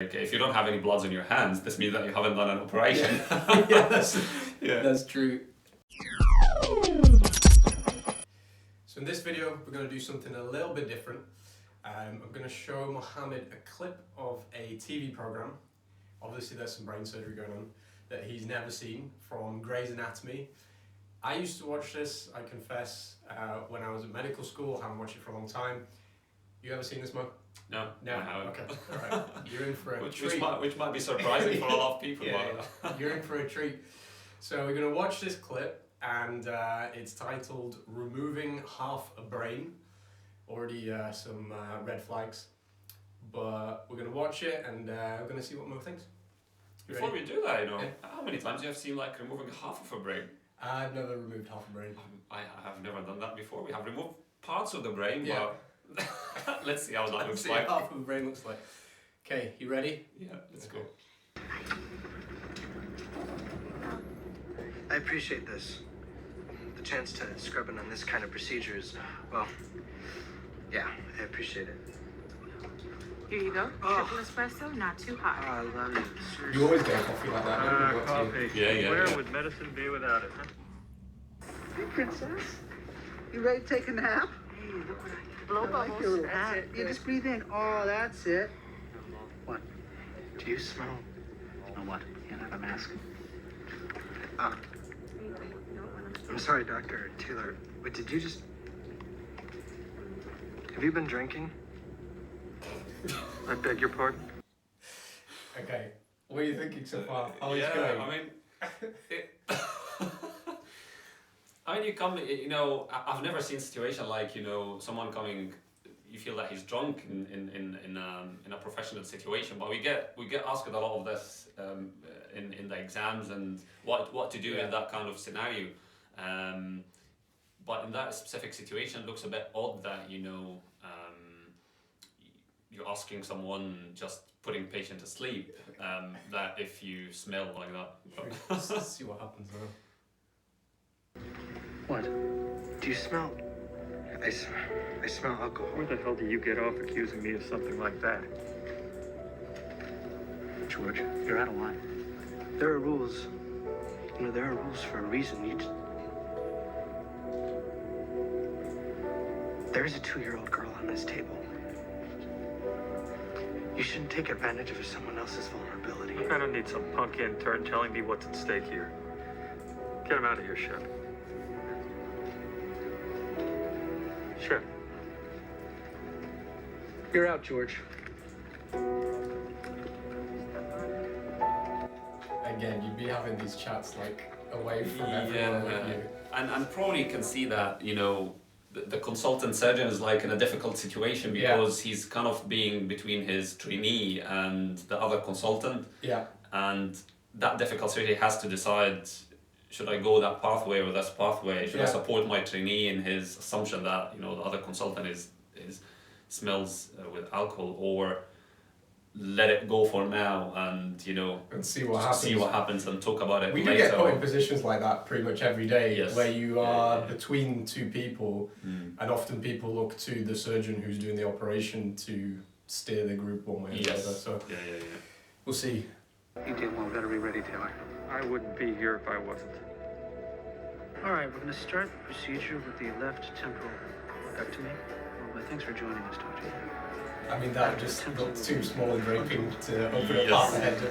Like, if you don't have any bloods on your hands, this means that you haven't done an operation. Yeah, that's true. So in this video, we're going to do something a little bit different. I'm going to show Mohammed a clip of a TV program. Obviously there's some brain surgery going on that he's never seen, from Grey's Anatomy. I used to watch this, I confess, when I was in medical school. I haven't watched it for a long time. You ever seen this, Mo? No, No? I haven't. Okay, alright. You're in for a treat. Which might be surprising for a lot of people. But you're in for a treat. So we're going to watch this clip, and it's titled Removing Half a Brain. Already some red flags. But we're going to watch it, and we're going to see what Mo thinks. Before we do that, how many times you have seen like removing half of a brain? I've never removed half a brain. I have never done that before. We have removed parts of the brain, Yeah. but let's see how that looks See like. what half of a brain looks like. Okay, you ready? Yeah, let's go. I appreciate this. The chance to scrub in on this kind of procedure is, well, yeah, I appreciate it. Here you go. Oh. Triple espresso, not too hot. Oh, I love you. You always get a coffee like that. Coffee. Yeah. Where would medicine be without it, huh? Hey, princess. You ready to take a nap? Hey, look what I blow I like bubbles. your little That's hat. it. You just breathe in. Oh, that's it. What? Do you smell? Smell what? Can't have a mask. Ah, I'm sorry, Dr. Taylor. But did you just... Have you been drinking? I beg your pardon? Okay, what are you thinking so far? How is it Yeah, going? I mean, you come, I've never seen a situation like, someone coming, you feel that he's drunk in a professional situation, but we get asked a lot of this in the exams and what to do in that kind of scenario. But in that specific situation, it looks a bit odd that, you're asking someone, just putting patient to sleep, that if you smell like that. Let's see what happens now. What? Do you smell... I smell alcohol. Where the hell do you get off accusing me of something like that? George, you're out of line. There are rules. There are rules for a reason. There's a 2-year-old girl on this table. You shouldn't take advantage of someone else's vulnerability. I don't need some punk intern telling me what's at stake here. Get him out of here, Shep. Shep. You're out, George. Again, you'd be having these chats like away from everyone with you. And probably you can see that, the consultant surgeon is like in a difficult situation because he's kind of being between his trainee and the other consultant. Yeah. And that difficult situation, he has to decide, should I go that pathway or this pathway? Should I support my trainee in his assumption that, the other consultant is smells with alcohol, or let it go for now and, And see what happens. See what happens and talk about it We later. do get put in positions like that pretty much every day, Yes. where you are Yeah. between two people, and often people look to the surgeon who's doing the operation to steer the group one way or the other. So Yeah. we'll see. You damn well better be ready, Taylor. I wouldn't be here if I wasn't. All right, we're going to start the procedure with the left temporal lobectomy. Well, thanks for joining us, Dr. I mean, that just looked too small and draping to open up half the head of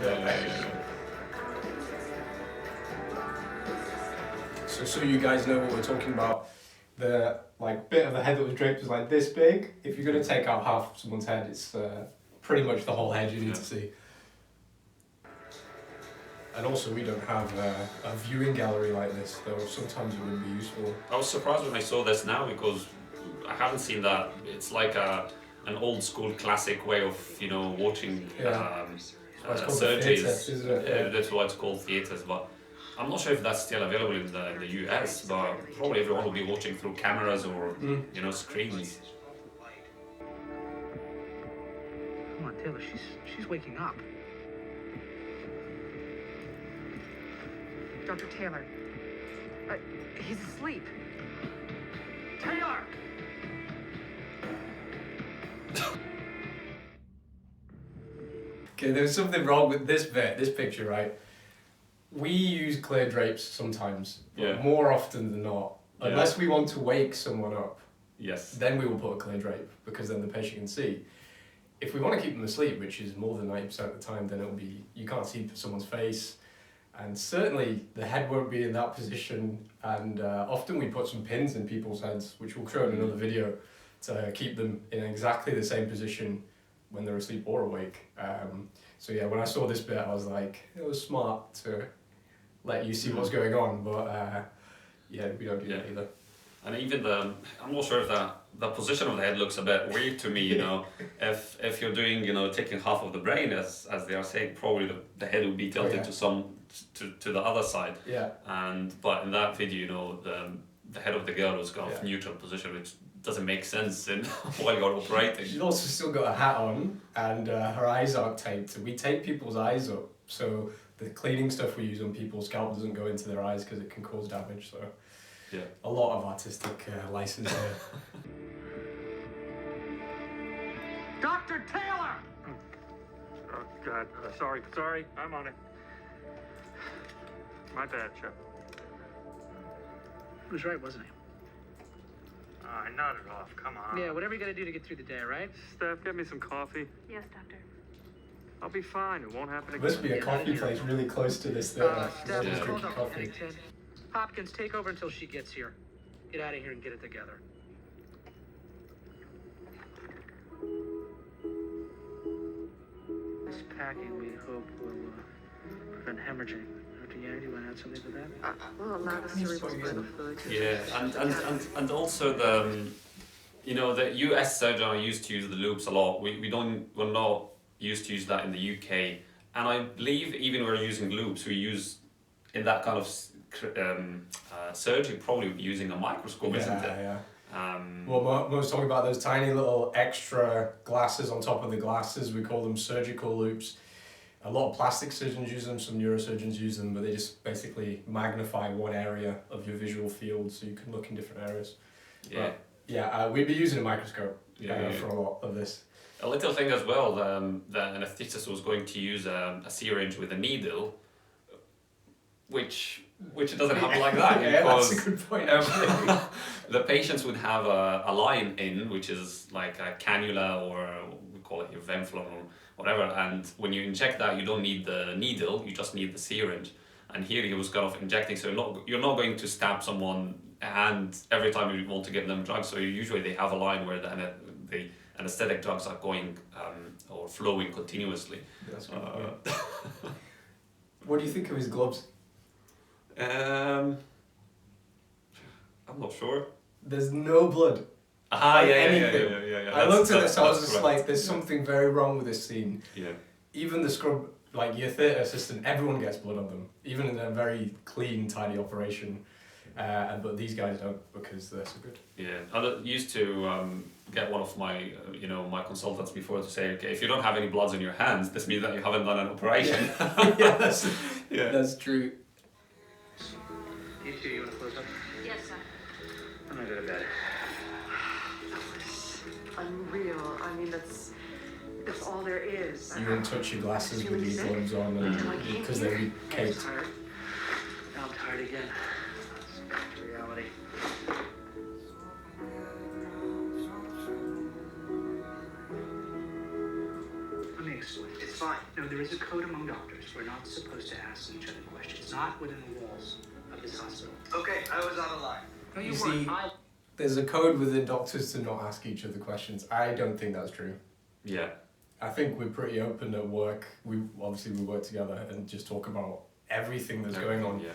it. So you guys know what we're talking about. The bit of the head that was draped was like this big. If you're going to take out half of someone's head, it's pretty much the whole head you need to see. And also, we don't have a viewing gallery like this, though sometimes it would be useful. I was surprised when I saw this now because I haven't seen that. It's like an old school classic way of watching It's called the surgeries. theatres, isn't it? Yeah, that's why it's called theatres. But I'm not sure if that's still available in the US. But probably everyone will be watching through cameras or screens. Come on, Taylor, she's waking up. Dr. Taylor. He's asleep. Taylor! Okay, there's something wrong with this picture, right? We use clear drapes sometimes, but Yeah. more often than not, Yeah. unless we want to wake someone up, Yes. then we will put a clear drape because then the patient can see. If we want to keep them asleep, which is more than 90% of the time, then it'll be, you can't see someone's face, and certainly the head won't be in that position, and often we put some pins in people's heads, which we'll show in another video, to keep them in exactly the same position when they're asleep or awake. So yeah, when I saw this bit, I was like, it was smart to let you see what's going on, but yeah, we don't do that either. And even I'm not sure if the position of the head looks a bit weird to me, you know. If you're doing, you know, taking half of the brain, as they are saying, probably the head would be tilted to the other side. Yeah. But in that video, you know, the head of the girl was kind of neutral position, which doesn't make sense in while you're operating. She's also still got a hat on, and her eyes aren't taped. We tape people's eyes up, so the cleaning stuff we use on people's scalp doesn't go into their eyes because it can cause damage. So yeah, a lot of artistic license here. Dr. Taylor! Oh, God. Sorry. I'm on it. My bad, Chuck. He was right, wasn't he? I nodded off. Come on. Yeah, whatever you gotta do to get through the day, right? Steph, get me some coffee. Yes, doctor. I'll be fine. It won't happen again. Must be a coffee place really close to this thing. Steph, Yeah. hold on. Coffee. Hopkins, take over until she gets here. Get out of here and get it together. This packing, we hope, will prevent hemorrhaging. Dr. Yang, do you want to add something to that? Will allow the cerebrospinal fluid to... yeah, and also you know, the US surgeon are used to use the loops a lot. We're not used to use that in the UK, and I believe even we're using loops, we use in that kind of surgery probably using a microscope, isn't it? Yeah. Well, Mo was talking about those tiny little extra glasses on top of the glasses. We call them surgical loops. A lot of plastic surgeons use them, some neurosurgeons use them, but they just basically magnify one area of your visual field so you can look in different areas. Yeah. But, yeah, we'd be using a microscope Yeah. for a lot of this. A little thing as well, the anesthetist was going to use a syringe with a needle, which doesn't happen like that. Yeah, because that's a good point. the patients would have a line in, which is like a cannula, or we call it your venflon or whatever, and when you inject that, you don't need the needle, you just need the syringe. And here he was kind of injecting, so you're not going to stab someone and every time you want to give them drugs, so usually they have a line where the anesthetic drugs are going or flowing continuously. That's good point. What do you think of his gloves? I'm not sure. There's no blood. Yeah. Anything. I looked at this, I was just correct. like, there's something very wrong with this scene. Yeah. Even the scrub, like your theatre assistant, everyone gets blood on them, even in a very clean, tidy operation. But these guys don't because they're so good. Yeah, I used to get one of my, my consultants before to say, okay, if you don't have any bloods on your hands, this means that you haven't done an operation. Yeah, Yeah. that's true. You two, you want to close up? Yes, sir. I'm gonna go to bed. Unreal. I mean, that's all there is. You wouldn't touch your glasses with these gloves on because they'd be I'm caked. tired. Now I'm tired again. It's back to reality. Let me explain. It's fine. No, there is a code among doctors. We're not supposed to ask each other questions. Not within the walls of this hospital. Okay, I was out of line. No, You weren't. see, there's a code within doctors to not ask each other questions. I don't think that's true. Yeah. I think we're pretty open at work. We work together and just talk about everything that's going on. Yeah.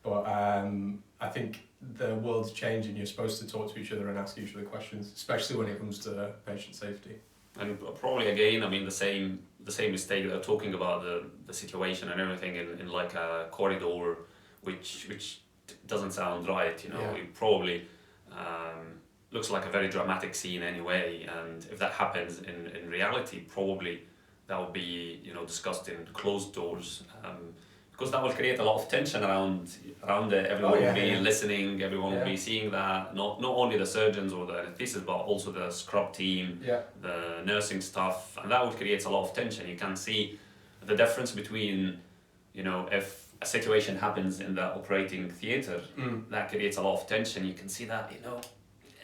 But I think the world's changed and you're supposed to talk to each other and ask each other questions, especially when it comes to patient safety. And probably again, I mean, the same mistake they're talking about the situation and everything in like a corridor, which doesn't sound right. You know, Yeah. it probably looks like a very dramatic scene anyway. And if that happens in reality, probably that will be discussed in closed doors. Because that will create a lot of tension around it. Everyone will be listening. Everyone will be seeing that. Not only the surgeons or the anesthetists, but also the scrub team, the nursing staff, and that will create a lot of tension. You can see the difference between, you know, if a situation happens in the operating theater, that creates a lot of tension. You can see that, you know,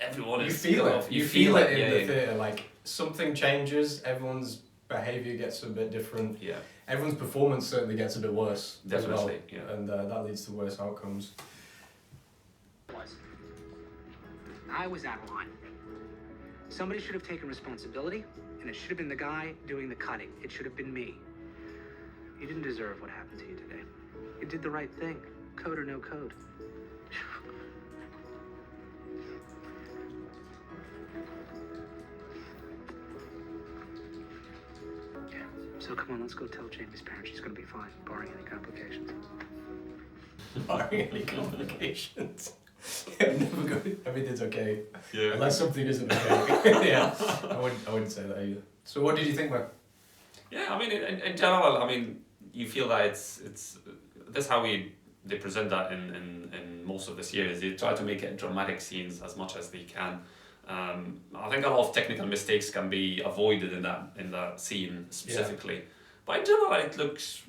everyone You is feel kind it. of- You feel it in yeah, the yeah. theatre. Like something changes. Everyone's behaviour gets a bit different. Yeah, Everyone's performance certainly gets a bit worse. As well. definitely. Yeah. And that leads to worse outcomes. I was out of line. Somebody should have taken responsibility, and it should have been the guy doing the cutting. It should have been me. You didn't deserve what happened to you today. You did the right thing, code or no code. Yeah. So come on, let's go tell Jamie's parents she's gonna be fine, barring any complications. Barring any complications. Yeah, never good. Everything's okay. Yeah. Unless something isn't okay. Yeah. I wouldn't say that either. So what did you think, man? Yeah, I mean, in general, I mean, you feel that it's that's how they present that in most of the series. They try to make it dramatic scenes as much as they can. I think a lot of technical mistakes can be avoided in that scene specifically, but in general, it looks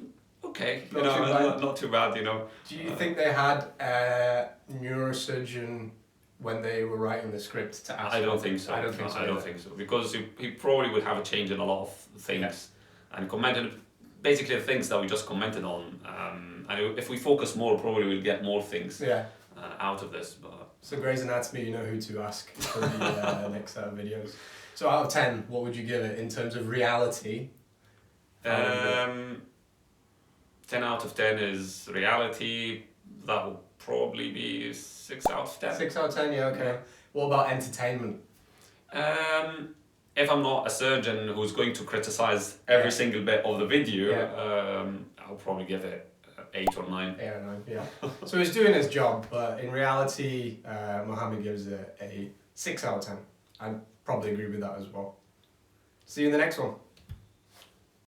okay. You Not know, too bad. not too bad. You know. Do you think they had a neurosurgeon when they were writing the script to ask? I don't think so. I don't think so. I don't either. think so because he probably would have a change in a lot of things, and commented basically the things that we just commented on. And if we focus more, probably we'll get more things Yeah. out of this. But So Grey's Anatomy, you know who to ask for the next set of videos. So out of 10, what would you give it in terms of reality? 10 out of 10 is reality. That will probably be 6 out of 10. 6 out of 10, yeah, okay. What about entertainment? If I'm not a surgeon who's going to criticize every single bit of the video, I'll probably give it 8 or 9. 8 out of 9, yeah. So he's doing his job, but in reality, Mohammed gives it a 6 out of 10. I'd probably agree with that as well. See you in the next one.